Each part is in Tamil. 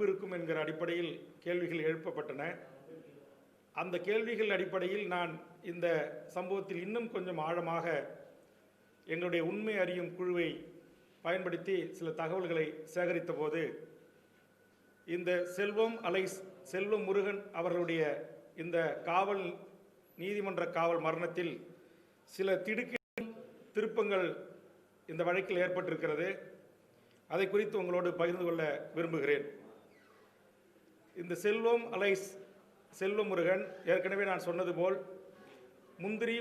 பொறுப்பு இருக்கும் என்கிற அடிப்படையில் கேள்விகள் எழுப்பப்பட்டன. அந்த கேள்விகள் அடிப்படையில் நான் இந்த சம்பவத்தில் இன்னும் கொஞ்சம் ஆழமாக எங்களுடைய உண்மை அறியும் குழுவை பயன்படுத்தி சில தகவல்களை சேகரித்த போது இந்த செல்வம் முருகன் அவர்களுடைய இந்த நீதிமன்ற காவல் மரணத்தில் சில திடுக்கிடும் திருப்பங்கள் இந்த வழக்கில் ஏற்பட்டிருக்கிறது. அதை குறித்து உங்களோடு பகிர்ந்து கொள்ள விரும்புகிறேன். இந்த செல்வம் முருகன் ஏற்கனவே நான் சொன்னது போல் முந்திரி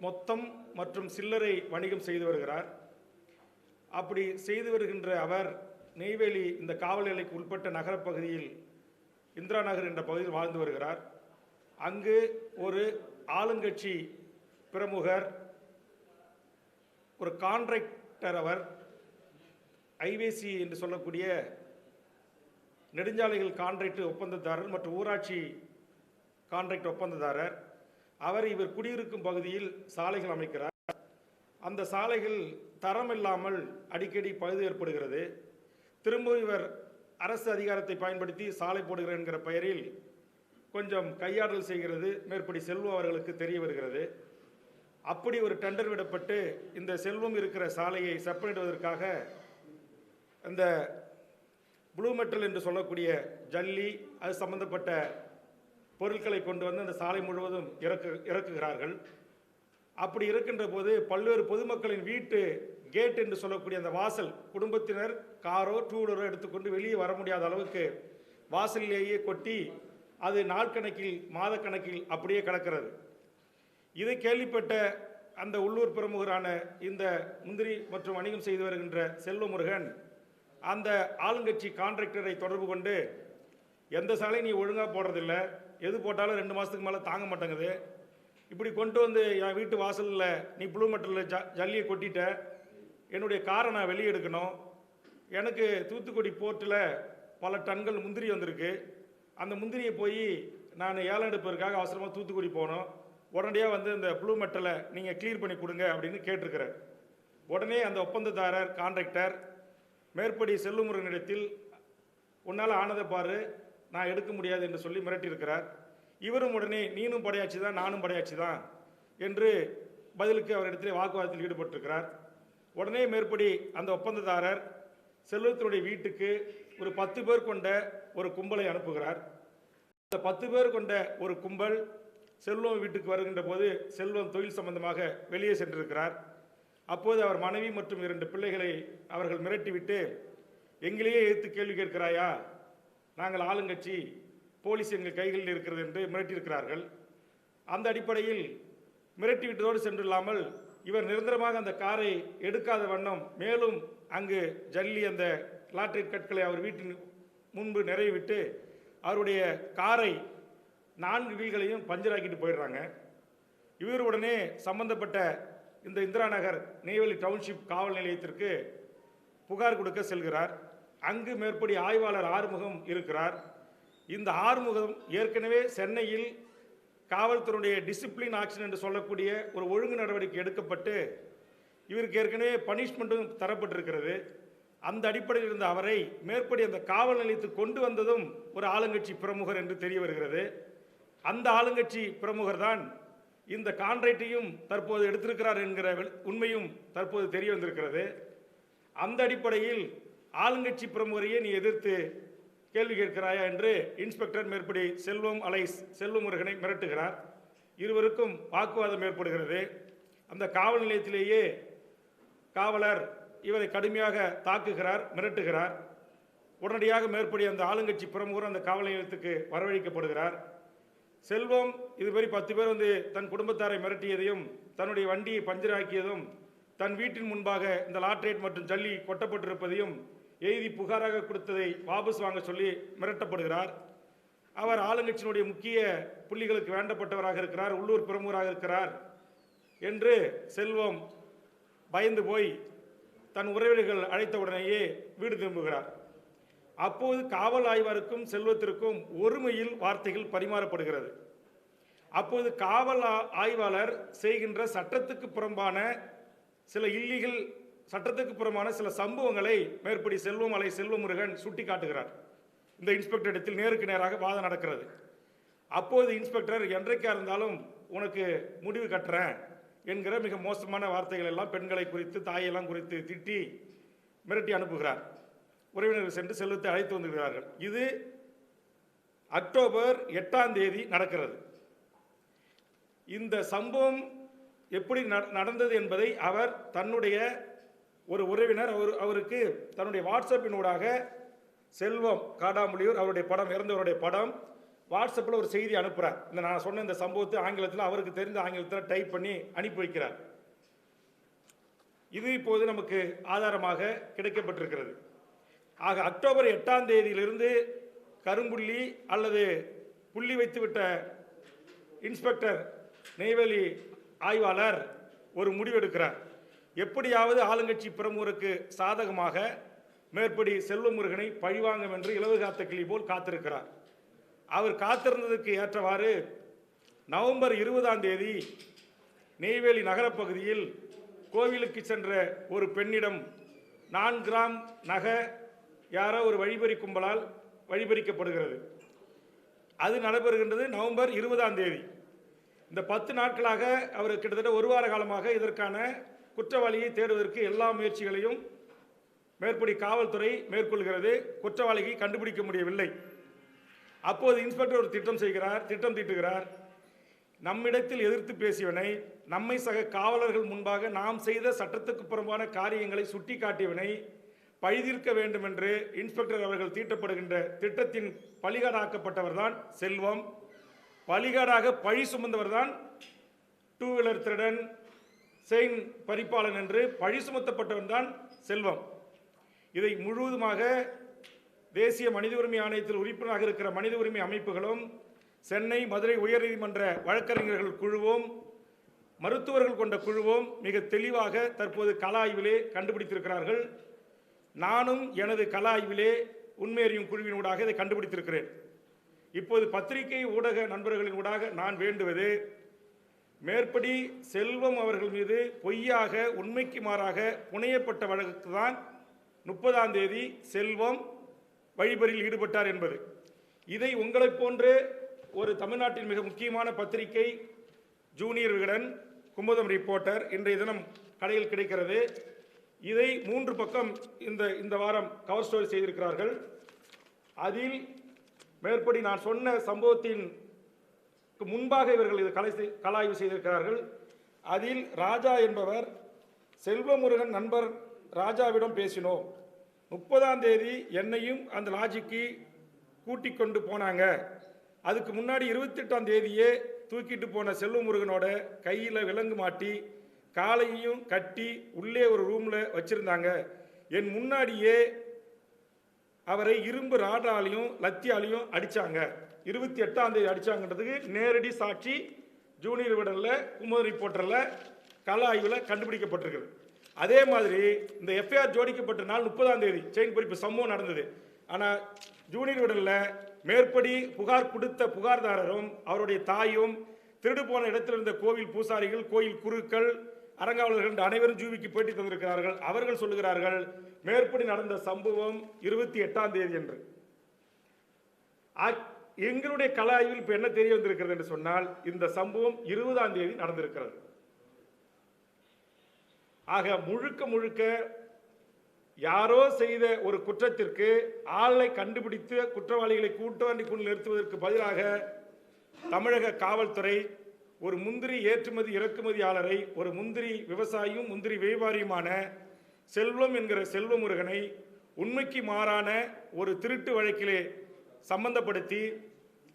மொத்தம் மற்றும் சில்லறை வணிகம் செய்து வருகிறார். அப்படி செய்து வருகின்ற அவர் நெய்வேலி இந்த காவல் நிலையக்கு உட்பட்ட நகரப்பகுதியில் இந்திரா நகர் என்ற பகுதியில் வாழ்ந்து வருகிறார். அங்கு ஒரு ஆளுங்கட்சி பிரமுகர், ஒரு கான்ட்ராக்டர், அவர் ஐவேசி என்று சொல்லக்கூடிய நெடுஞ்சாலைகள் கான்ட்ராக்ட் ஒப்பந்ததாரர் மற்றும் ஊராட்சி கான்ட்ராக்ட் ஒப்பந்ததாரர். இவர் குடியிருக்கும் பகுதியில் சாலைகள் அமைக்கிறார். அந்த சாலைகள் தரமில்லாமல் அடிக்கடி பழுது ஏற்படுகிறது. திரும்ப இவர் அரசு அதிகாரத்தை பயன்படுத்தி சாலை போடுகிறார் என்கிற பெயரில் கொஞ்சம் கையாடல் செய்கிறது மேற்படி செல்வம் அவர்களுக்கு தெரிய வருகிறது. அப்படி ஒரு டெண்டர் விடப்பட்டு இந்த செல்வம் இருக்கிற சாலையை செப்பனிடுவதற்காக அந்த ப்ளூ மெட்டல் என்று சொல்லக்கூடிய ஜல்லி அது சம்பந்தப்பட்ட பொருட்களை கொண்டு வந்து அந்த சாலை முழுவதும் இறக்குகிறார்கள். அப்படி இருக்கின்ற போது பல்வேறு பொதுமக்களின் வீட்டு கேட் என்று சொல்லக்கூடிய அந்த வாசல், குடும்பத்தினர் காரோ டூ வீலரோ எடுத்துக்கொண்டு வெளியே வர முடியாத அளவுக்கு வாசலிலேயே கொட்டி அது நாட்கணக்கில் மாதக்கணக்கில் அப்படியே கிடக்கிறது. இதை கேள்விப்பட்ட அந்த உள்ளூர் பிரமுகரான இந்த முந்திரி மற்றும் வணிகம் செய்து வருகின்ற செல்வமுருகன் அந்த ஆளுங்கட்சி கான்ட்ராக்டரை தொடர்பு கொண்டு, எந்த சாலை நீ ஒழுங்காக போடுறதில்லை, எது போட்டாலும் 2 மாதத்துக்கு மேலே தாங்க மாட்டேங்குது, இப்படி கொண்டு வந்து என் வீட்டு வாசலில் நீ ப்ளூ மெட்டலில் ஜல்லியை கொட்டிட்ட, என்னுடைய காரை நான் வெளியே எடுக்கணும், எனக்கு தூத்துக்குடி போர்ட்டில் பல டன்கள் முந்திரி வந்திருக்கு, அந்த முந்திரியை போய் நான் ஏலம் எடுப்பதற்காக அவசரமாக தூத்துக்குடி போனோம், உடனடியாக வந்து இந்த ப்ளூ மெட்டலை நீங்கள் கிளியர் பண்ணி கொடுங்க அப்படின்னு கேட்டிருக்கிறார். உடனே அந்த ஒப்பந்ததாரர் கான்ட்ராக்டர் மேற்படி செல்வமுருகனிடத்தில் உன்னால் ஆனதை பாரு, நான் எடுக்க முடியாது என்று சொல்லி மிரட்டியிருக்கிறார். இவரும் உடனே நீனும் படையாட்சி தான் நானும் படையாட்சி தான் என்று பதிலுக்கு அவரிடத்திலே வாக்குவாதத்தில் ஈடுபட்டிருக்கிறார். உடனே மேற்படி அந்த ஒப்பந்ததாரர் செல்வத்தினுடைய வீட்டுக்கு ஒரு 10 பேர் கொண்ட ஒரு கும்பலை அனுப்புகிறார். அந்த 10 பேர் கொண்ட ஒரு கும்பல் செல்வம் வீட்டுக்கு வருகின்ற போது செல்வம் தொழில் சம்பந்தமாக வெளியே சென்றிருக்கிறார். அப்போது அவர் மனைவி மற்றும் 2 பிள்ளைகளை அவர்கள் மிரட்டிவிட்டு, எங்களையே எதிர்த்து கேள்வி கேட்கிறாயா, நாங்கள் ஆளுங்கட்சி, போலீஸ் எங்கள் கைகளில் இருக்கிறது என்று மிரட்டியிருக்கிறார்கள். அந்த அடிப்படையில் மிரட்டிவிட்டதோடு சென்றில்லாமல் இவர் நிரந்தரமாக அந்த காரை எடுக்காத வண்ணம் மேலும் அங்கு ஜல்லி அந்த லாட்ரைட் கற்களை அவர் வீட்டின் முன்பு நிறைவிட்டு அவருடைய காரை 4 வீல்களையும் பஞ்சராக்கிட்டு போயிடுறாங்க. இவர் உடனே சம்பந்தப்பட்ட இந்த இந்திரா நகர் நெய்வேலி டவுன்ஷிப் காவல் நிலையத்திற்கு புகார் கொடுக்க செல்கிறார். அங்கு மேற்படி ஆய்வாளர் ஆறுமுகம் இருக்கிறார். இந்த ஆறுமுகம் ஏற்கனவே சென்னையில் காவல்துறையுடைய டிசிப்ளின் ஆக்ஷன் என்று சொல்லக்கூடிய ஒரு ஒழுங்கு நடவடிக்கை எடுக்கப்பட்டு இவருக்கு ஏற்கனவே பனிஷ்மெண்ட்டும் தரப்பட்டிருக்கிறது. அந்த அடிப்படையில் இருந்த அவரை மேற்படி அந்த காவல் நிலையத்துக்கு கொண்டு வந்ததும் ஒரு ஆளுங்கட்சி பிரமுகர் என்று தெரிய வருகிறது. அந்த ஆளுங்கட்சி பிரமுகர் தான் இந்த கான்ட்ராக்டையும் தற்போது எடுத்திருக்கிறார் என்கிற உண்மையும் தற்போது தெரிய வந்திருக்கிறது. அந்த அடிப்படையில் ஆளுங்கட்சி பிரமுகரையே நீ எதிர்த்து கேள்வி கேட்கிறாயா என்று இன்ஸ்பெக்டர் மேற்படி செல்வமுருகனை மிரட்டுகிறார். இருவருக்கும் வாக்குவாதம் ஏற்படுகிறது. அந்த காவல் நிலையத்திலேயே காவலர் இவரை கடுமையாக தாக்குகிறார், மிரட்டுகிறார். உடனடியாக மேற்படி அந்த ஆளுங்கட்சி பிரமுகர் அந்த காவல் நிலையத்துக்கு வரவழைக்கப்படுகிறார். செல்வம் இதுவரை 10 பேர் வந்து தன் குடும்பத்தாரை மிரட்டியதையும் தன்னுடைய வண்டியை பஞ்சராக்கியதும் தன் வீட்டின் முன்பாக இந்த லாட்ரேட் மற்றும் ஜல்லி கொட்டப்பட்டிருப்பதையும் எழுதி புகாராக கொடுத்ததை வாபஸ் வாங்க சொல்லி மிரட்டப்படுகிறார். அவர் ஆளுங்கட்சியினுடைய முக்கிய புள்ளிகளுக்கு வேண்டப்பட்டவராக இருக்கிறார், உள்ளூர் பிரமுகராக இருக்கிறார் என்று செல்வம் பயந்து போய் தன் உறவினர்கள் அழைத்தவுடனேயே வீடு திரும்புகிறார். அப்போது காவல் ஆய்வாளருக்கும் செல்வத்திற்கும் ஒருமையில் வார்த்தைகள் பரிமாறப்படுகிறது. அப்போது காவல் ஆய்வாளர் செய்கின்ற சட்டத்துக்கு புறம்பான சில சம்பவங்களை மேற்படி செல்வமுருகன் சுட்டி காட்டுகிறார். இந்த இன்ஸ்பெக்டர் இடத்தில் நேருக்கு நேராக வாதம் நடக்கிறது. அப்போது இன்ஸ்பெக்டர் என்றைக்கா இருந்தாலும் உனக்கு முடிவு கட்டுறேன் என்கிற மிக மோசமான வார்த்தைகள் எல்லாம் பெண்களை குறித்து தாயெல்லாம் குறித்து திட்டி மிரட்டி அனுப்புகிறார். உறவினர்கள் சென்று செல்வத்தை அழைத்து வந்துகிறார்கள். இது அக்டோபர் 8ஆம் தேதி நடக்கிறது. இந்த சம்பவம் எப்படி நடந்தது என்பதை அவர் தன்னுடைய ஒரு உறவினர் அவருக்கு தன்னுடைய வாட்ஸ்அப்பினூடாக செல்வம் காடாமொழியூர் அவருடைய படம், இறந்தவருடைய படம் வாட்ஸ்அப்பில் ஒரு செய்தி அனுப்புகிறார். இந்த நான் சொன்ன இந்த சம்பவத்தை ஆங்கிலத்தில் அவருக்கு தெரிந்த ஆங்கிலத்தில் டைப் பண்ணி அனுப்பி வைக்கிறார். இது இப்போது நமக்கு ஆதாரமாக கிடைக்கப்பட்டிருக்கிறது. ஆக அக்டோபர் 8ஆம் தேதியிலிருந்து கரும்புள்ளி அல்லது புள்ளி வைத்துவிட்ட இன்ஸ்பெக்டர் நெய்வேலி ஆய்வாளர் ஒரு முடிவெடுக்கிறார். எப்படியாவது ஆளுங்கட்சி பிரமுகருக்கு சாதகமாக மேற்படி செல்வமுருகனை பழிவாங்கும் என்று இலவு காத்த கிளி போல் காத்திருக்கிறார். அவர் காத்திருந்ததுக்கு ஏற்றவாறு நவம்பர் 20ஆம் தேதி நெய்வேலி நகரப்பகுதியில் கோவிலுக்கு சென்ற ஒரு பெண்ணிடம் 4 கிராம் நகை யாரோ ஒரு வழிபறி கும்பலால் வழிபறிக்கப்படுகிறது. அது நடைபெறுகின்றது நவம்பர் 20ஆம் தேதி. இந்த 10 நாட்களாக அவர் கிட்டத்தட்ட ஒரு வார காலமாக இதற்கான குற்றவாளியை தேடுவதற்கு எல்லா முயற்சிகளையும் மேற்படி காவல்துறை மேற்கொள்கிறது. குற்றவாளியை கண்டுபிடிக்க முடியவில்லை. அப்போது இன்ஸ்பெக்டர் ஒரு திட்டம் தீட்டுகிறார். நம்மிடத்தில் எதிர்த்து பேசியவனை, நம்மை சக காவலர்கள் முன்பாக நாம் செய்த சட்டத்துக்கு புறம்பான காரியங்களை சுட்டி காட்டியவனை பழிதீர்க்க வேண்டும் என்று இன்ஸ்பெக்டர் அவர்கள் தீட்டப்படுகின்ற திட்டத்தின் பலிகாடாக்கப்பட்டவர் தான் செல்வம். பலிகாடாக பழி சுமந்தவர் தான் 2 வீலர் திருடன், செயின் பறிப்பாளன் என்று பழி சுமத்தப்பட்டவன் தான் செல்வம். இதை முழுவதுமாக தேசிய மனித உரிமை ஆணையத்தில் உறுப்பினராக இருக்கிற மனித உரிமை அமைப்புகளும், சென்னை மதுரை உயர்நீதிமன்ற வழக்கறிஞர்கள் குழுவும், மருத்துவர்கள் கொண்ட குழுவும் மிக தெளிவாக தற்போது கள ஆய்விலே கண்டுபிடித்திருக்கிறார்கள். நானும் எனது கள ஆய்விலே உண்மையறியும் குழுவினூடாக இதை கண்டுபிடித்திருக்கிறேன். இப்போது பத்திரிகை ஊடக நண்பர்களின் ஊடாக நான் வேண்டுவது, மேற்படி செல்வம் அவர்கள் மீது பொய்யாக உண்மைக்கு மாறாக புனையப்பட்ட வழக்கு தான் 30ஆம் தேதி செல்வம் வழிபறியில் ஈடுபட்டார் என்பது. இதை உங்களைப் போன்று ஒரு தமிழ்நாட்டின் மிக முக்கியமான பத்திரிகை ஜூனியர் விகடன், குமுதம் ரிப்போர்ட்டர் இன்றைய தினம் கடையில் கிடைக்கிறது. இதை 3 பக்கம் இந்த வாரம் கவர் ஸ்டோரி செய்திருக்கிறார்கள். அதில் மேற்படி நான் சொன்ன சம்பவத்தின் முன்பாக இவர்கள் இது கலாய்வு செய்திருக்கிறார்கள். அதில் ராஜா என்பவர், செல்வமுருகன் நண்பர் ராஜாவிடம் பேசினோம், 30ஆம் தேதி என்னையும் அந்த லாட்ஜுக்கு கூட்டிக் கொண்டு போனாங்க. அதுக்கு முன்னாடி 28ஆம் தேதியே தூக்கிட்டு போன செல்வமுருகனோட கையில் விலங்கு மாட்டி காலையும் கட்டி உள்ளே ஒரு ரூமில் வச்சுருந்தாங்க. என் முன்னாடியே அவரை இரும்பு ராடாலையும் லத்தியாலையும் அடித்தாங்க. 28ஆம் தேதி அடித்தாங்கன்றதுக்கு நேரடி சாட்சி ஜூனியர் விடனில், குமுதம் ரிப்போர்ட்டரில் கள ஆய்வில் கண்டுபிடிக்கப்பட்டிருக்குது. அதே மாதிரி இந்த எஃப்ஐஆர் ஜோடிக்கப்பட்ட நாள் 30ஆம் தேதி செயின் பறிப்பு சம்பவம் நடந்தது. ஆனால் ஜூனியர் விடனில் மேற்படி புகார் கொடுத்த புகார்தாரரும் அவருடைய தாயும், திருடு போன இடத்தில் இருந்த கோவில் பூசாரிகள், கோயில் குருக்கள், அரங்காவலர்கள் அனைவரும் ஜூவிக்கு பேட்டி தந்திருக்கிறார்கள். அவர்கள் சொல்லுகிறார்கள் மேற்படி நடந்த சம்பவம் 28ஆம் தேதி என்று. எங்களுடைய கள ஆய்வில் இப்ப என்ன தெரிய வந்திருக்கிறது என்று சொன்னால், இந்த சம்பவம் 20ஆம் தேதி நடந்திருக்கிறது. ஆக முழுக்க யாரோ செய்த ஒரு குற்றத்திற்கு ஆளை கண்டுபிடித்து குற்றவாளிகளை கூட்டாண்டிக்குள் நிறுத்துவதற்கு பதிலாக தமிழக காவல்துறை ஒரு முந்திரி ஏற்றுமதி இறக்குமதியாளரை, ஒரு முந்திரி விவசாயியும் முந்திரி வியாபாரியுமான செல்வம் என்கிற செல்வமுருகனை உண்மைக்கு மாறான ஒரு திருட்டு வழக்கிலே சம்பந்தப்படுத்தி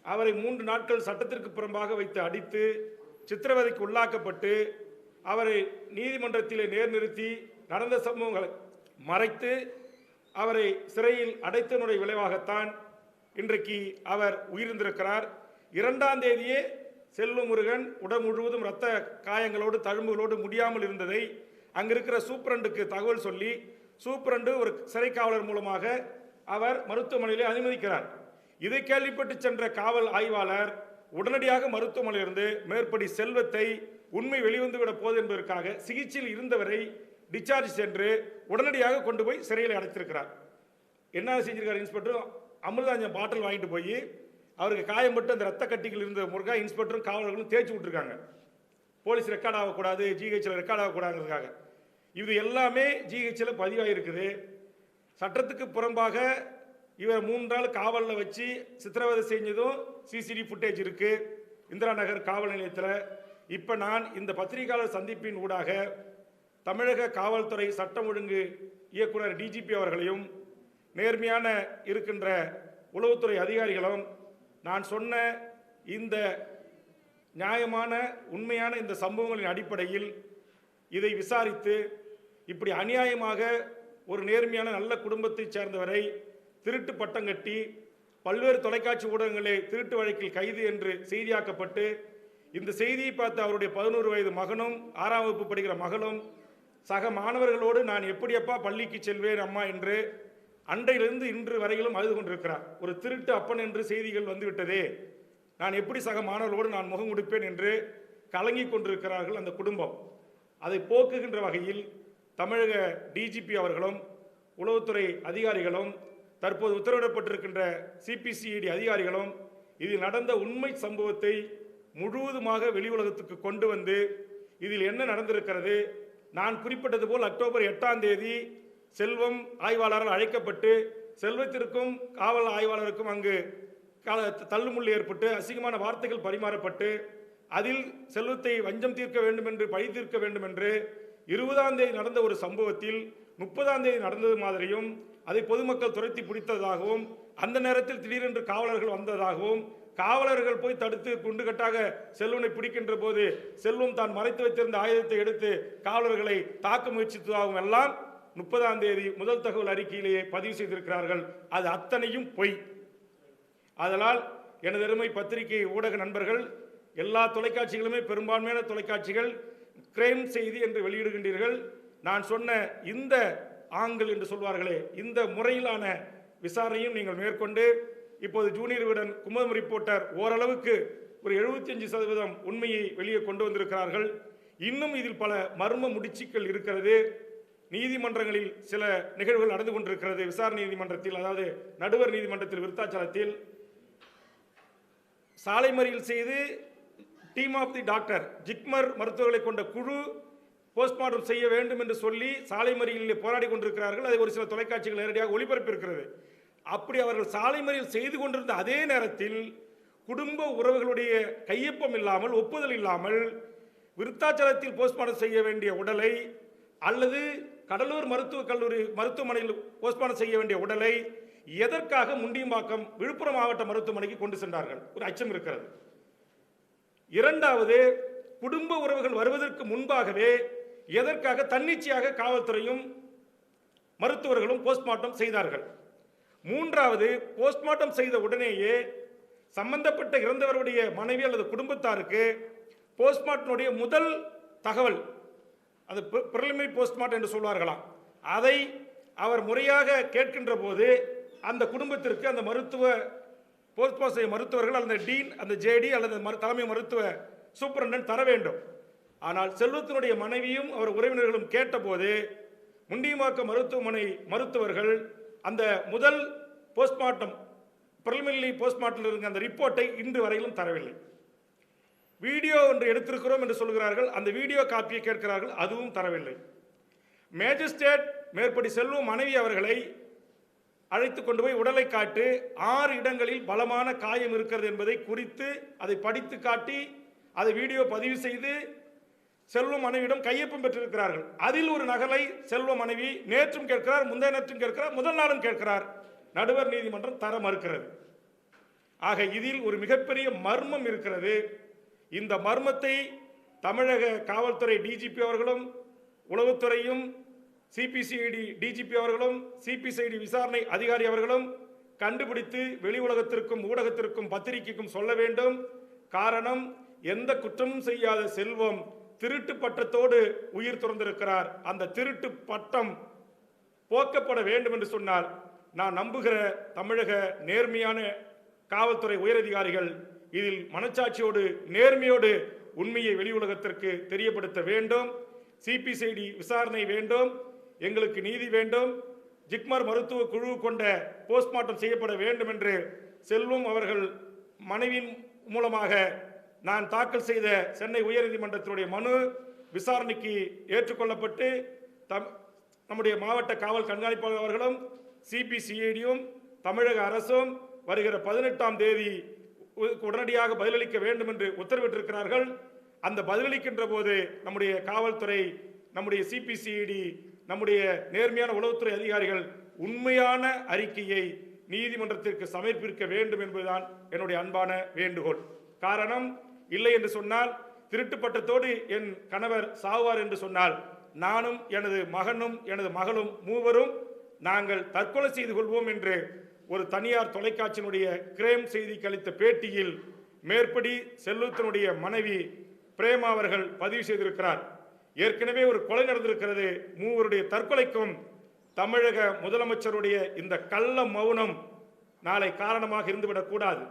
அவரை 3 நாட்கள் சட்டத்திற்கு புறம்பாக வைத்து அடித்து சித்திரவதைக்கு உள்ளாக்கப்பட்டு அவரை நீதிமன்றத்திலே நிறுத்தி நடந்த சம்பவங்களை மறைத்து அவரை சிறையில் அடைத்தனுடைய விளைவாகத்தான் இன்றைக்கு அவர் உயிரிழந்திருக்கிறார். 2ஆம் தேதியே செல்வமுருகன் உடல் முழுவதும் இரத்த காயங்களோடு தழும்புகளோடு முடியாமல் இருந்ததை அங்கிருக்கிற சூப்பரண்டுக்கு தகவல் சொல்லி சூப்பரண்டு ஒரு சிறை காவலர் மூலமாக அவர் மருத்துவமனையிலே அனுமதிக்கிறார். இதை கேள்விப்பட்டு சென்ற காவல் ஆய்வாளர் உடனடியாக மருத்துவமனையிலிருந்து மேற்படி செல்வத்தை உண்மை வெளிவந்துவிட போது என்பதற்காக சிகிச்சையில் இருந்தவரை டிஸ்சார்ஜ் சென்று உடனடியாக கொண்டு போய் சிறையில் அடைத்திருக்கிறார். என்ன செஞ்சிருக்கார் இன்ஸ்பெக்டர்? அமிர்தாஞ்சன் பாட்டில் வாங்கிட்டு போய் அவருக்கு காயம்பட்டு அந்த ரத்த கட்டிகள் இருந்த முருகா இன்ஸ்பெக்டரும் காவலர்களும் தேய்ச்சி விட்டுருக்காங்க. போலீஸ் ரெக்கார்ட் ஆகக்கூடாது, ஜிஹெச்சில் ரெக்கார்ட் ஆகக்கூடாதுங்கிறதுக்காக. இது எல்லாமே ஜிஹெச்சில் பதிவாகிருக்குது. சட்டத்துக்கு புறம்பாக இவர் 3 நாள் காவலில் வச்சு சித்திரவதை செஞ்சதும் சிசிடிவி ஃபுட்டேஜ் இருக்கு இந்திரா நகர் காவல் நிலையத்தில். இப்போ நான் இந்த பத்திரிகையாளர் சந்திப்பின் ஊடாக தமிழக காவல்துறை சட்டம் ஒழுங்கு இயக்குனர் டிஜிபி அவர்களையும் நேர்மையான இருக்கின்ற உளவுத்துறை அதிகாரிகளும் நான் சொன்ன இந்த நியாயமான உண்மையான இந்த சம்பவங்களின் அடிப்படையில் இதை விசாரித்து இப்படி அநியாயமாக ஒரு நேர்மையான நல்ல குடும்பத்தைச் சேர்ந்தவரை திருட்டு பட்டம் கட்டி பல்வேறு தொலைக்காட்சி ஊடகங்களே திருட்டு வழக்கில் கைது என்று செய்தியாக்கப்பட்டு இந்த செய்தியை பார்த்து அவருடைய 11 வயது மகனும் 6ஆம் வகுப்பு படிக்கிற மகளும் சக மாணவர்களோடு நான் எப்படியப்பா பள்ளிக்கு செல்வேன் அம்மா என்று அன்றையிலிருந்து இன்று வரையிலும் அழுது கொண்டிருக்கிறார். ஒரு திருட்டு அப்பன் என்று செய்திகள் வந்துவிட்டதே, நான் எப்படி சக மாணவர்களோடு நான் முகம் கொடுப்பேன் என்று கலங்கி கொண்டிருக்கிறார்கள் அந்த குடும்பம். அதை போக்குகின்ற வகையில் தமிழக டிஜிபி அவர்களும் உளவுத்துறை அதிகாரிகளும் தற்போது உத்தரவிடப்பட்டிருக்கின்ற சிபிசிஐடி அதிகாரிகளும் இதில் நடந்த உண்மை சம்பவத்தை முழுவதுமாக வெளி உலகத்துக்கு கொண்டு வந்து இதில் என்ன நடந்திருக்கிறது, நான் குறிப்பிட்டது போல் அக்டோபர் 8ஆம் தேதி செல்வம் ஆய்வாளரால் அழைக்கப்பட்டு செல்வத்திற்கும் காவல் ஆய்வாளருக்கும் அங்கு தள்ளுமுள்ளு ஏற்பட்டு அசிங்கமான வார்த்தைகள் பரிமாறப்பட்டு அதில் செல்வத்தை வஞ்சம் தீர்க்க வேண்டும் என்று பழி தீர்க்க வேண்டும் என்று 20ஆம் தேதி நடந்த ஒரு சம்பவத்தில் 30ஆம் தேதி நடந்தது மாதிரியும் அதை பொதுமக்கள் துரத்தி பிடித்ததாகவும் அந்த நேரத்தில் திடீரென்று காவலர்கள் வந்ததாகவும் காவலர்கள் போய் தடுத்து குண்டுகட்டாக செல்வனை பிடிக்கின்ற போது செல்வம் தான் மறைத்து வைத்திருந்த ஆயுதத்தை எடுத்து காவலர்களை தாக்க முயற்சித்ததாகவும் எல்லாம் 30ஆம் தேதி முதல் தகவல் அறிக்கையிலேயே பதிவு செய்திருக்கிறார்கள். அது அத்தனையும் பொய். அதனால் எனது அருமை பத்திரிகை ஊடக நண்பர்கள், எல்லா தொலைக்காட்சிகளுமே பெரும்பான்மையான தொலைக்காட்சிகள் கிரைம் செய்தி என்று வெளியிடுகின்றீர்கள். நான் சொன்ன இந்த ஆங்கிள் என்று சொல்வார்களே, இந்த முறையிலான விசாரணையும் நீங்கள் மேற்கொண்டு இப்போது ஜூனியர் விடன் குமுதம் ரிப்போர்ட்டர் ஓரளவுக்கு ஒரு 75% உண்மையை வெளியே கொண்டு வந்திருக்கிறார்கள். இன்னும் இதில் பல மர்ம முடிச்சுக்கள் இருக்கிறது. நீதிமன்றங்களில் சில நிகழ்வுகள் நடந்து கொண்டிருக்கிறது. விசாரணை நீதிமன்றத்தில், அதாவது நடுவர் நீதிமன்றத்தில் விருத்தாச்சலத்தில் சாலை மறியல் செய்து team of the doctor JIPMER மருத்துவர்களை கொண்ட குழு போஸ்ட்மார்ட்டம் செய்ய வேண்டும் என்று சொல்லி சாலை மறியலில் போராடி கொண்டிருக்கிறார்கள். அதை ஒரு சில தொலைக்காட்சிகள் நேரடியாக ஒளிபரப்பியிருக்கிறது. அப்படி அவர்கள் சாலை மறியல் செய்து கொண்டிருந்த அதே நேரத்தில் குடும்ப உறவுகளுடைய கையொப்பம் இல்லாமல், ஒப்புதல் இல்லாமல் விருத்தாச்சலத்தில் போஸ்ட்மார்ட்டம் செய்ய வேண்டிய உடலை அல்லது கடலூர் மருத்துவக் கல்லூரி மருத்துவமனையில் போஸ்ட்மார்ட்டம் செய்ய வேண்டிய உடலை எதற்காக முண்டியம்பாக்கம் விழுப்புரம் மாவட்ட மருத்துவமனைக்கு கொண்டு சென்றார்கள்? ஒரு அச்சம் இருக்கிறது. இரண்டாவது, குடும்ப உறவுகள் வருவதற்கு முன்பாகவே எதற்காக தன்னிச்சையாக காவல்துறையும் மருத்துவர்களும் போஸ்ட்மார்ட்டம் செய்தார்கள்? மூன்றாவது, போஸ்ட்மார்ட்டம் செய்த உடனேயே சம்பந்தப்பட்ட இறந்தவருடைய மனைவி அல்லது குடும்பத்தாருக்கு போஸ்ட்மார்ட்டமுடைய முதல் தகவல், அது பிரிலிமினரி போஸ்ட்மார்ட்டம் என்று சொல்வார்களாம், அதை அவர் முறையாக கேட்கின்ற போது அந்த குடும்பத்திற்கு அந்த போஸ்ட்மார்ட்டம் செய்ய மருத்துவர்கள் அந்த டீன், அந்த ஜேடி அல்லது தலைமை மருத்துவ சூப்பரண்டன் தர வேண்டும். ஆனால் செல்வத்தினுடைய மனைவியும் அவர் உறவினர்களும் கேட்டபோது முண்டியம்பாக்கம் மருத்துவமனை மருத்துவர்கள் அந்த முதல் போஸ்ட்மார்ட்டம் பிரிலிமினரி போஸ்ட்மார்ட்டத்தில் இருக்க அந்த ரிப்போர்ட்டை இன்று வரையிலும் தரவில்லை. வீடியோ ஒன்று எடுத்திருக்கிறோம் என்று சொல்கிறார்கள், அந்த வீடியோ காப்பியை கேட்கிறார்கள், அதுவும் தரவில்லை. மேஜிஸ்ட்ரேட் மேற்படி செல்வம் மனைவி அவர்களை அழைத்து கொண்டு போய் உடலை காட்டு 6 இடங்களில் பலமான காயம் இருக்கிறது என்பதை குறித்து அதை படித்து காட்டி அதை வீடியோ பதிவு செய்து செல்வம் மனைவியிடம் கையொப்பம் பெற்றிருக்கிறார்கள். அதில் ஒரு நகலை செல்வம் மனைவி நேற்றும் கேட்கிறார், முந்தைய நேற்றும் கேட்கிறார், முதல் நாளும் கேட்கிறார். நடுவர் நீதிமன்றம் தர மறுக்கிறது. ஆக இதில் ஒரு மிகப்பெரிய மர்மம் இருக்கிறது. இந்த மர்மத்தை தமிழக காவல்துறை டிஜிபி அவர்களும் உளவுத்துறையும் சிபிசிஐடி டிஜிபி அவர்களும் சிபிசிஐடி விசாரணை அதிகாரி அவர்களும் கண்டுபிடித்து வெளி உலகத்திற்கும் ஊடகத்திற்கும் பத்திரிகைக்கும் சொல்ல வேண்டும். காரணம், எந்த குற்றமும் செய்யாத செல்வம் திருட்டு பட்டத்தோடு உயிர் துறந்திருக்கிறார். அந்த திருட்டு பட்டம் போக்கப்பட வேண்டும் என்று சொன்னால் நான் நம்புகிற தமிழக நேர்மையான காவல்துறை உயரதிகாரிகள் இதில் மனச்சாட்சியோடு நேர்மையோடு உண்மையை வெளி உலகத்திற்கு தெரியப்படுத்த வேண்டும். சிபிசிஐடி விசாரணை வேண்டும், எங்களுக்கு நீதி வேண்டும். ஜிப்மர் மருத்துவ குழு கொண்ட போஸ்ட்மார்ட்டம் செய்யப்பட வேண்டும் என்று செல்வம் அவர்கள் மனைவியின் மூலமாக நான் தாக்கல் செய்த சென்னை உயர்நீதிமன்றத்தினுடைய மனு விசாரணைக்கு ஏற்றுக்கொள்ளப்பட்டு நம்முடைய மாவட்ட காவல் கண்காணிப்பாளர் அவர்களும் சிபிசிஐடியும் தமிழக அரசும் வருகிற 18ஆம் தேதி உடனடியாக பதிலளிக்க வேண்டும் என்று உத்தரவிட்டிருக்கிறார்கள். அந்த பதிலளிக்கின்ற போது நம்முடைய காவல்துறை, நம்முடைய சிபிசிஐடி, நம்முடைய நேர்மையான உளவுத்துறை அதிகாரிகள் உண்மையான அறிக்கையை நீதிமன்றத்திற்கு சமர்ப்பிக்க வேண்டும் என்பதுதான் என்னுடைய அன்பான வேண்டுகோள். காரணம், இல்லை என்று சொன்னால், திருட்டு பட்டத்தோடு என் கணவர் சாவார் என்று சொன்னால், நானும் எனது மகனும் எனது மகளும் மூவரும் நாங்கள் தற்கொலை செய்து கொள்வோம் என்று ஒரு தனியார் தொலைக்காட்சியினுடைய கிரைம் செய்திக்கு அளித்த பேட்டியில் மேற்படி செல்வத்தினுடைய மனைவி பிரேமா அவர்கள் பதிவு செய்திருக்கிறார். ஏற்கனவே ஒரு கொலை நடந்திருக்கிறது. மூவருடைய தற்கொலைக்கும் தமிழக முதலமைச்சருடைய இந்த கள்ள மௌனம் நாளை காரணமாக இருந்துவிடக் கூடாது.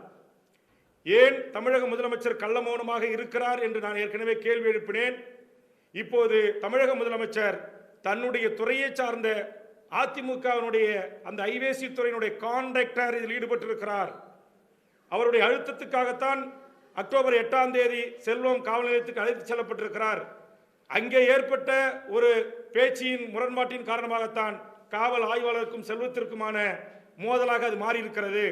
ஏன் தமிழக முதலமைச்சர் கள்ள மௌனமாக இருக்கிறார் என்று நான் ஏற்கனவே கேள்வி எழுப்பினேன். இப்போது தமிழக முதலமைச்சர் தன்னுடைய துறையை சார்ந்த அதிமுகவினுடைய அந்த ஐவேசி துறையினுடைய கான்ட்ராக்டர் இதில் ஈடுபட்டிருக்கிறார். அவருடைய அழுத்தத்துக்காகத்தான் அக்டோபர் 8ஆம் தேதி செல்வம் காவல் நிலையத்துக்கு அழைத்து செல்லப்பட்டிருக்கிறார். அங்கே ஏற்பட்ட ஒரு பேச்சின் முரண்பாட்டின் காரணமாகத்தான் காவல் ஆய்வாளருக்கும் செல்வத்திற்குமான மோதலாக அது மாறியிருக்கிறது.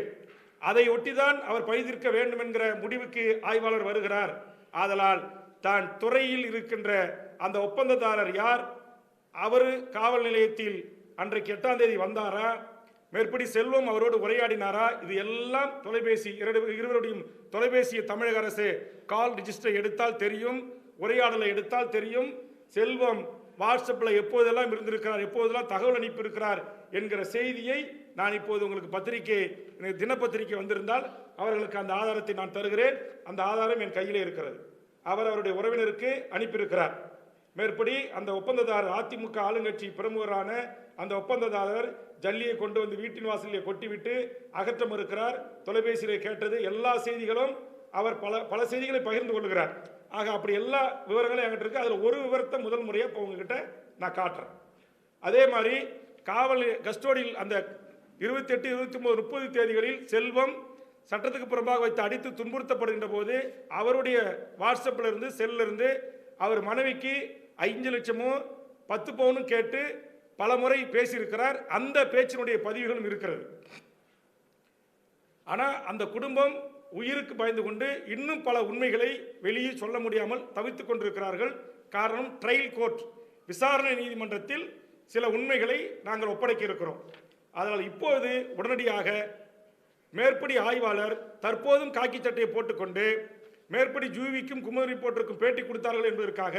அதை ஒட்டிதான் அவர் பழிதீர்க்க வேண்டும் என்கிற முடிவுக்கு ஆய்வாளர் வருகிறார். ஆதலால் தான் துறையில் இருக்கின்ற அந்த ஒப்பந்ததாரர் யார், அவர் காவல் நிலையத்தில் அன்றைக்கு 8ஆம் தேதி வந்தாரா, மேற்படி செல்வம் அவரோடு உரையாடினாரா, இது எல்லாம் தொலைபேசி இருவருடையும் தொலைபேசியை தமிழக அரசு கால் ரிஜிஸ்டர் எடுத்தால் தெரியும், உரையாடலை எடுத்தால் தெரியும். செல்வம் வாட்ஸ்அப்பில் எப்போதெல்லாம் இருந்திருக்கிறார், எப்போதெல்லாம் தகவல் அனுப்பியிருக்கிறார் என்கிற செய்தியை நான் இப்போது உங்களுக்கு பத்திரிகை தினப்பத்திரிகை வந்திருந்தால் அவர்களுக்கு அந்த ஆதாரத்தை நான் தருகிறேன். அந்த ஆதாரம் என் கையிலே இருக்கிறது. அவர் அவருடைய உறவினருக்கு அனுப்பியிருக்கிறார். மேற்படி அந்த ஒப்பந்ததாரர் அதிமுக ஆளுங்கட்சி பிரமுகரான அந்த ஒப்பந்ததாரர் ஜல்லியை கொண்டு வந்து வீட்டின் வாசலிலே கொட்டிவிட்டு அகற்ற மறுக்கிறார். தொலைபேசியிலே கேட்டது எல்லா செய்திகளும் அவர் பல செய்திகளை பகிர்ந்து கொள்கிறார். ஆக அப்படி எல்லா விவரங்களும் என்கிட்ட இருக்கு. அதில் ஒரு விவரத்தை முதல் முறையாக இப்போ உங்ககிட்ட நான் காட்டுறேன். அதே மாதிரி காவல் கஸ்டோடியில் அந்த 28, 29, 30 தேதிகளில் செல்வம் சட்டத்துக்கு புறம்பாக வைத்து அடித்து துன்புறுத்தப்படுகின்ற போது அவருடைய வாட்ஸ்அப்பில் இருந்து செல்லில் இருந்து அவர் மனைவிக்கு 5 லட்சமோ 10 பவுனும் கேட்டு பல முறை பேசியிருக்கிறார். அந்த பேச்சினுடைய பதிவுகளும் இருக்கிறது. ஆனால் அந்த குடும்பம் உயிருக்கு பயந்து கொண்டு இன்னும் பல உண்மைகளை வெளியே சொல்ல முடியாமல் தவித்துக் கொண்டிருக்கிறார்கள். காரணம், ட்ரையல் கோர்ட் விசாரணை நீதிமன்றத்தில் சில உண்மைகளை நாங்கள் ஒப்படைக்க இருக்கிறோம். அதனால் இப்போது உடனடியாக மேற்படி ஆய்வாளர் தற்போதும் காக்கி சட்டையை போட்டுக்கொண்டு மேற்படி ஜூவிக்கும் குமுத ரிப்போர்ட்டருக்கும் பேட்டி கொடுத்தார்கள் என்பதற்காக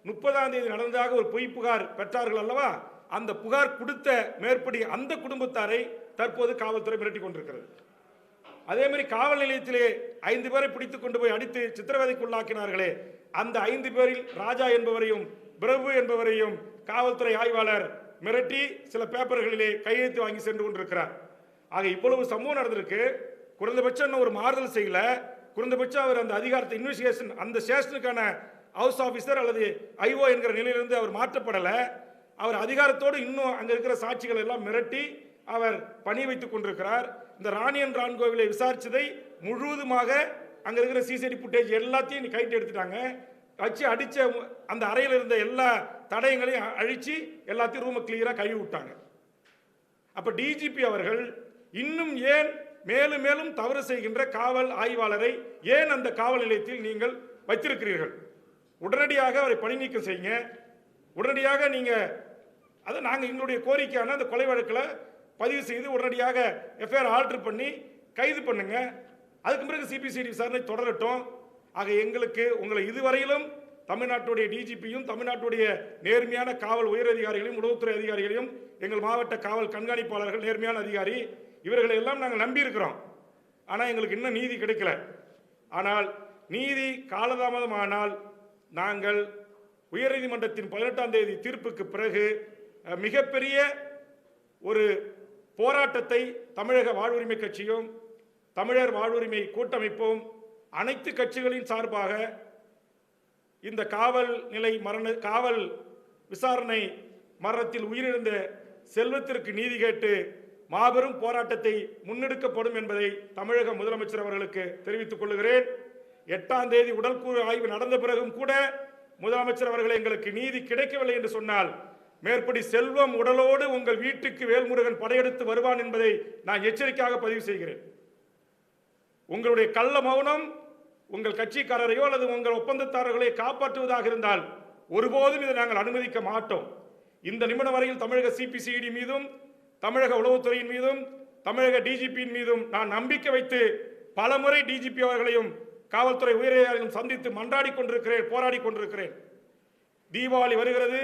30ஆம் தேதி நடந்ததாக ஒரு பொய் புகார் பெற்றார்கள் அல்லவா, அந்த புகார் கொடுத்த மேற்படி அந்த குடும்பத்தாரை தற்போது காவல்துறை மிரட்டி கொண்டிருக்கிறது. அதே மாதிரி காவல் நிலையத்திலே 5 பேரை பிடித்துக் கொண்டு போய் அடித்து சித்திரவதைக்குள்ளாக்கினார்களே, அந்த 5 பேரில் ராஜா என்பவரையும் பிரபு என்பவரையும் காவல்துறை ஆய்வாளர் மிரட்டி சில பேப்பர்களிலே கையெழுத்து வாங்கி சென்று கொண்டிருக்கிறார். ஆக இவ்வளவு சம்பவம் நடந்திருக்கு. குறைந்தபட்சம் ஒரு மாறுதல் செய்யல. குறைந்தபட்சம் அவர் அந்த அதிகாரத்தை இன்வெஸ்டிகேஷன் அந்த ஸ்டேஷனுக்கான ஹவுஸ் ஆஃபீஸர் அல்லது ஐஓ என்கிற நிலையிலிருந்து அவர் மாற்றப்படலை. அவர் அதிகாரத்தோடு இன்னும் அங்கே இருக்கிற சாட்சிகள் எல்லாம் மிரட்டி அவர் பணி வைத்துக் கொண்டிருக்கிறார். இந்த ராணியன் ரான்கோவிலை விசாரிச்சதை முழுவதுமாக அங்கே இருக்கிற சிசிடிவி ஃபுட்டேஜ் எல்லாத்தையும் கைட்டு எடுத்துட்டாங்க. வச்சு அடித்த அந்த அறையில் இருந்த எல்லா தடயங்களையும் அழித்து எல்லாத்தையும் ரூமை கிளியராக கழுவி விட்டாங்க. அப்போ டிஜிபி அவர்கள் இன்னும் ஏன் மேலும் மேலும் தவறு செய்கின்ற காவல் ஆய்வாளரை ஏன் அந்த காவல் நிலையத்தில் நீங்கள் வைத்திருக்கிறீர்கள்? உடனடியாக அவரை பணி நீக்கம் செய்யுங்க. உடனடியாக நீங்கள் அதை நாங்கள் எங்களுடைய கோரிக்கையான அந்த கொலை வழக்கில் பதிவு செய்து உடனடியாக எஃப்ஐஆர் ஆல்டர் பண்ணி கைது பண்ணுங்க. அதுக்கு பிறகு சிபிசிஐடி விசாரணை தொடரட்டும். ஆக எங்களுக்கு உங்களை இதுவரையிலும் தமிழ்நாட்டுடைய டிஜிபியும் தமிழ்நாட்டுடைய நேர்மையான காவல் உயரதிகாரிகளையும் உளவுத்துறை அதிகாரிகளையும் எங்கள் மாவட்ட காவல் கண்காணிப்பாளர்கள் நேர்மையான அதிகாரி இவர்களை எல்லாம் நாங்கள் நம்பி இருக்கிறோம். ஆனால் எங்களுக்கு இன்னும் நீதி கிடைக்கல. ஆனால் நீதி காலதாமதமானால் நாங்கள் உயர்நீதிமன்றத்தின் 18ஆம் தேதி தீர்ப்புக்கு பிறகு மிகப்பெரிய ஒரு போராட்டத்தை தமிழக வாழ்வுரிமை கட்சியும் தமிழர் வாழ்வுரிமை கூட்டமைப்பும் அனைத்து கட்சிகளின் சார்பாக இந்த காவல் விசாரணை மரணத்தில் உயிரிழந்த செல்வத்திற்கு நீதி கேட்டு மாபெரும் போராட்டத்தை முன்னெடுக்கப்படும் என்பதை தமிழக முதலமைச்சர் அவர்களுக்கு தெரிவித்துக் கொள்கிறேன். 8ஆம் தேதி உடற்கூறு ஆய்வு நடந்த பிறகும் கூட முதலமைச்சர் அவர்கள் எங்களுக்கு நீதி கிடைக்கவில்லை என்று சொன்னால் மேற்படி செல்வம் உடலோடு உங்கள் வீட்டுக்கு வேல்முருகன் படையெடுத்து வருவான் என்பதை நான் எச்சரிக்கையாக பதிவு செய்கிறேன். உங்களுடைய கள்ள மௌனம் உங்கள் கட்சிக்காரரையோ அல்லது உங்கள் ஒப்பந்ததாரர்களை காப்பாற்றுவதாக இருந்தால் ஒருபோதும் இதை நாங்கள் அனுமதிக்க மாட்டோம். இந்த நிமிடம் வரையில் தமிழக சிபிசிஐடி மீதும் தமிழக உளவுத்துறையின் மீதும் தமிழக டிஜிபியின் மீதும் நான் நம்பிக்கை வைத்து பலமுறை டிஜிபி அவர்களையும் காவல்துறை உயரதிகாரிகளையும் சந்தித்து மன்றாடி கொண்டிருக்கிறேன், போராடி கொண்டிருக்கிறேன். தீபாவளி வருகிறது.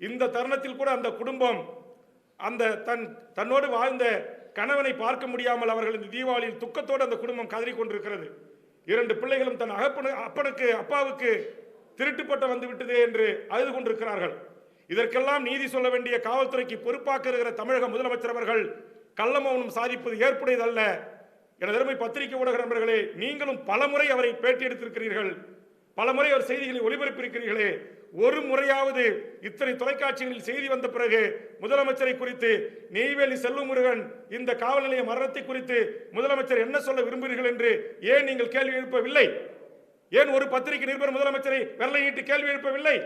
இந்த தருணத்தில் கூட அந்த குடும்பம் அந்த தன்னோடு வாழ்ந்த கணவனை பார்க்க முடியாமல் அவர்கள் இந்த தீபாவளியில் துக்கத்தோடு அந்த குடும்பம் கதறி கொண்டிருக்கிறது. 2 பிள்ளைகளும் தன் அப்பாவுக்கு திருட்டுப்பட்ட வந்துவிட்டதே என்று அழுது கொண்டிருக்கிறார்கள். இதற்கெல்லாம் நீதி சொல்ல வேண்டிய காவல்துறைக்கு பொறுப்பாக இருக்கிற தமிழக முதலமைச்சர் அவர்கள் கள்ளமௌனம் சாதிப்பது ஏற்புடையதல்ல. எனது அருமை பத்திரிகை ஊடக நண்பர்களே, நீங்களும் பலமுறை அவரை பேட்டி எடுத்திருக்கிறீர்கள், பலமுறை அவர் செய்திகளை ஒளிபரப்பியிருக்கிறீர்களே, ஒரு முறையாவது இத்தனை தொலைக்காட்சிகளில் செய்தி வந்த பிறகு முதலமைச்சரை குறித்து நெய்வேலி செல்வமுருகன் இந்த காவல் நிலைய மரணத்தை குறித்து முதலமைச்சர் என்ன சொல்ல விரும்புகிறீர்கள் என்று ஏன் நீங்கள் கேள்வி எழுப்பவில்லை? ஏன் ஒரு பத்திரிகை நிருபர் முதலமைச்சரை வெள்ளை நீட்டு கேள்வி எழுப்பவில்லை?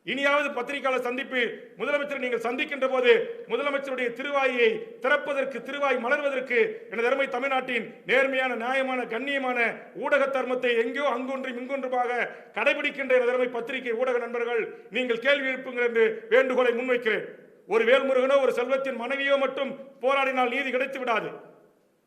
இனியாவது பத்திரிகையாளர் சந்திப்பு முதலமைச்சரை நீங்கள் சந்திக்கின்ற போது முதலமைச்சருடைய திருவாயை திறப்பதற்கு, திருவாய் மலர்வதற்கு எனது அருமை தமிழ்நாட்டின் நேர்மையான, நியாயமான, கண்ணியமான ஊடக தர்மத்தை எங்கோ அங்கொன்றும் இங்கொன்றுமாக கடைபிடிக்கின்ற எனது அருமை பத்திரிகை ஊடக நண்பர்கள் நீங்கள் கேள்வி எழுப்புங்கள் என்று வேண்டுகோளை முன்வைக்கிறேன். ஒரு வேல்முருகனோ ஒரு செல்வத்தின் மனைவியோ மட்டும் போராடினால் நீதி கிடைத்து விடாது.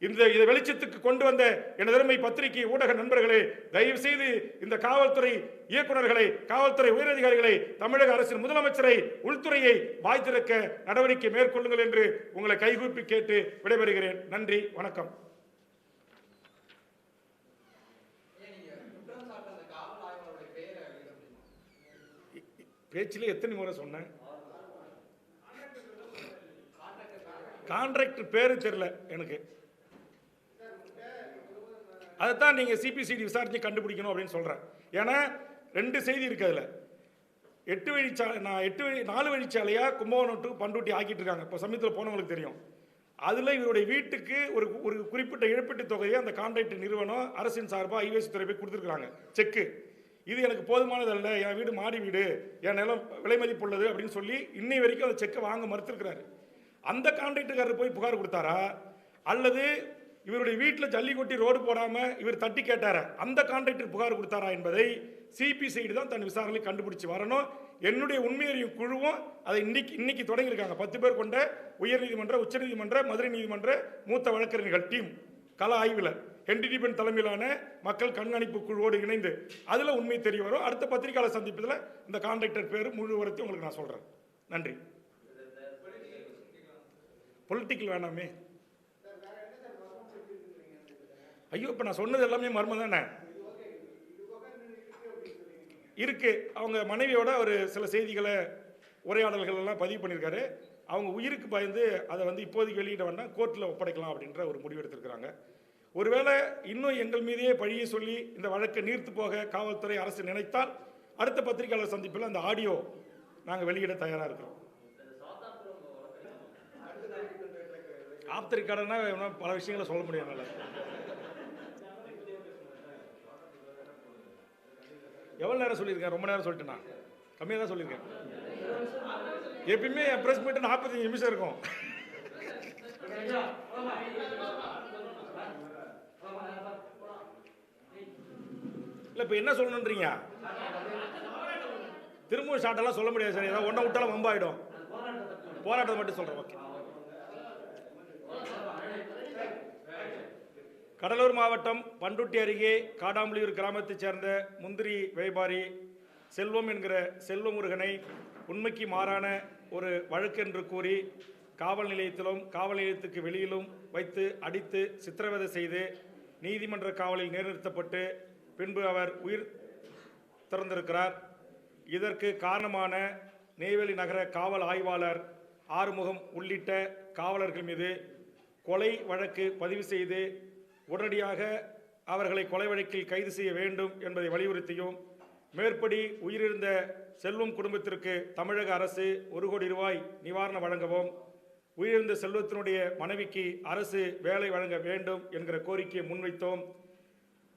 இதை வெளிச்சத்துக்கு கொண்டு வந்த எனது அருமை பத்திரிகை ஊடக நண்பர்களே, தயவு செய்து இந்த காவல்துறை இயக்குநர்களை, காவல்துறை உயரதிகாரிகளை, தமிழக அரசின் முதலமைச்சரை, உள்துறையை வாய் திறக்க நடவடிக்கை மேற்கொள்ளுங்கள் என்று உங்களை கைகூப்பி கேட்டு விடைபெறுகிறேன். நன்றி, வணக்கம். பேச்சிலே எத்தனை முறை சொன்னேன்? கான்ட்ராக்டர் பேரு தெரியல எனக்கு. அதைத்தான் நீங்கள் சிபிசிடி விசாரித்து கண்டுபிடிக்கணும் அப்படின்னு சொல்கிறேன். ஏன்னா 2 செய்தி இருக்குது அதில். 4 வழிச்சாலையாக கும்பகோணம் டு பண்ருட்டி ஆக்கிட்டு இருக்காங்க. இப்போ சமீபத்தில் போனவங்களுக்கு தெரியும். அதில் இவருடைய வீட்டுக்கு ஒரு குறிப்பிட்ட இழப்பீட்டு தொகையை அந்த கான்ட்ராக்ட் நிறுவனம் அரசின் சார்பாக ஐவேசி துறை போய் கொடுத்துருக்காங்க செக்கு. இது எனக்கு போதுமானதல்ல, என் வீடு மாடி வீடு, என் நிலம் விலை மதிப்பு உள்ளது அப்படின்னு சொல்லி இன்னை வரைக்கும் அந்த செக்கை வாங்க மறுத்திருக்கிறாரு. அந்த கான்ட்ராக்டுக்காரர் போய் புகார் கொடுத்தாரா, அல்லது இவருடைய வீட்டில் ஜல்லி கொட்டி ரோடு போடாமல் இவர் தட்டி கேட்டார அந்த கான்ட்ராக்டர் புகார் கொடுத்தாரா என்பதை சிபிசிஐடி தான் தன் விசாரணை கண்டுபிடிச்சு வரணும். என்னுடைய உண்மையறியும் குழுவும் அதை இன்னைக்கு தொடங்கியிருக்காங்க. 10 பேர் கொண்ட உயர்நீதிமன்ற, உச்சநீதிமன்ற, மதுரை நீதிமன்ற மூத்த வழக்கறிஞர்கள் டீம் கள ஆய்வில் என்டிடிபென் தலைமையிலான மக்கள் கண்காணிப்பு குழுவோடு இணைந்து அதில் உண்மை தெரிய வரும். அடுத்த பத்திரிகையாளர் சந்திப்பதில் இந்த கான்ட்ராக்டர் பேர் முழு வரத்தையும் உங்களுக்கு நான் சொல்கிறேன். நன்றி. பொலிட்டிக்கல் வேணாமே. ஐயோ, இப்போ நான் சொன்னது எல்லாமே மர்மம் தானே இருக்கு. அவங்க மனைவியோட ஒரு சில செய்திகளை, உரையாடல்கள் எல்லாம் பதிவு பண்ணியிருக்காரு. அவங்க உயிருக்கு பயந்து அதை இப்போதைக்கு வெளியிட வேண்டாம், கோர்ட்டில் ஒப்படைக்கலாம் அப்படின்ற ஒரு முடிவு எடுத்திருக்கிறாங்க. ஒருவேளை இன்னும் எங்கள் மீதே பழியை சொல்லி இந்த வழக்கை நீர்த்து போக காவல்துறை, அரசு நினைத்தால் அடுத்த பத்திரிகையாளர் சந்திப்பில் அந்த ஆடியோ நாங்கள் வெளியிட தயாராக இருக்கிறோம். ஆப்தரிக்காரன்னா பல விஷயங்களை சொல்ல முடியாது. எவ்வளோ நேரம் சொல்லியிருக்கேன்? ரொம்ப நேரம் சொல்லிட்டேன். கம்மியாக தான் சொல்லியிருக்கேன். எப்பயுமே என் ப்ரெஸ் மீட்டு 45 நிமிஷம் இருக்கும். இல்லை, இப்போ என்ன சொல்லணுன்றீங்க? திரும்பவும் ஷார்ட்டெல்லாம் சொல்ல முடியாது சார். ஏதாவது ஒன்றை விட்டாலும் வம்பாயிடும். போராட்டத்தை மட்டும் சொல்கிறேன். ஓகே. கடலூர் மாவட்டம் பண்ருட்டி அருகே காடாம்புலியூர் கிராமத்தைச் சேர்ந்த முந்திரி வியாபாரி செல்வம் என்கிற செல்வமுருகனை உண்மைக்கு மாறான ஒரு வழக்கு என்று கூறி காவல் நிலையத்திலும் காவல் நிலையத்துக்கு வெளியிலும் வைத்து அடித்து சித்திரவதை செய்து நீதிமன்ற காவலில் நிலைநிறுத்தப்பட்டு பின்பு அவர் உயிர் திறந்திருக்கிறார். இதற்கு காரணமான நெய்வேலி நகர காவல் ஆய்வாளர் ஆறுமுகம் உள்ளிட்ட காவலர்கள் மீது கொலை வழக்கு பதிவு செய்து உடனடியாக அவர்களை கொலை வழக்கில் கைது செய்ய வேண்டும் என்பதை வலியுறுத்தியும், மேற்படி உயிரிழந்த செல்வம் குடும்பத்திற்கு தமிழக அரசு 1 கோடி ரூபாய் நிவாரணம் வழங்கவும், உயிரிழந்த செல்வத்தினுடைய மனைவிக்கு அரசு வேலை வழங்க வேண்டும் என்கிற கோரிக்கையை முன்வைத்தோம்.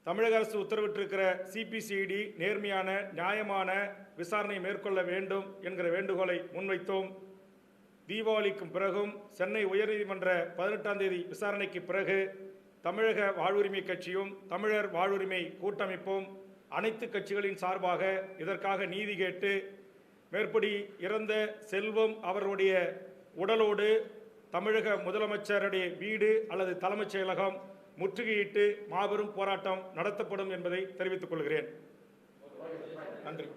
தமிழக அரசு உத்தரவிட்டிருக்கிற சிபிசிஐடி நேர்மையான நியாயமான விசாரணை மேற்கொள்ள வேண்டும் என்கிற வேண்டுகோளை முன்வைத்தோம். தீபாவளிக்கும் பிறகும் சென்னை உயர்நீதிமன்ற 18ஆம் தேதி விசாரணைக்கு பிறகு தமிழக வாழ்வுரிமை கட்சியும் தமிழர் வாழ்வுரிமை கூட்டமைப்பும் அனைத்து கட்சிகளின் சார்பாக இதற்காக நீதி கேட்டு மேற்படி இறந்த செல்வம் அவருடைய உடலோடு தமிழக முதலமைச்சருடைய வீடு அல்லது தலைமைச் செயலகம் முற்றுகையிட்டு மாபெரும் போராட்டம் நடத்தப்படும் என்பதை தெரிவித்துக் கொள்கிறேன். நன்றி.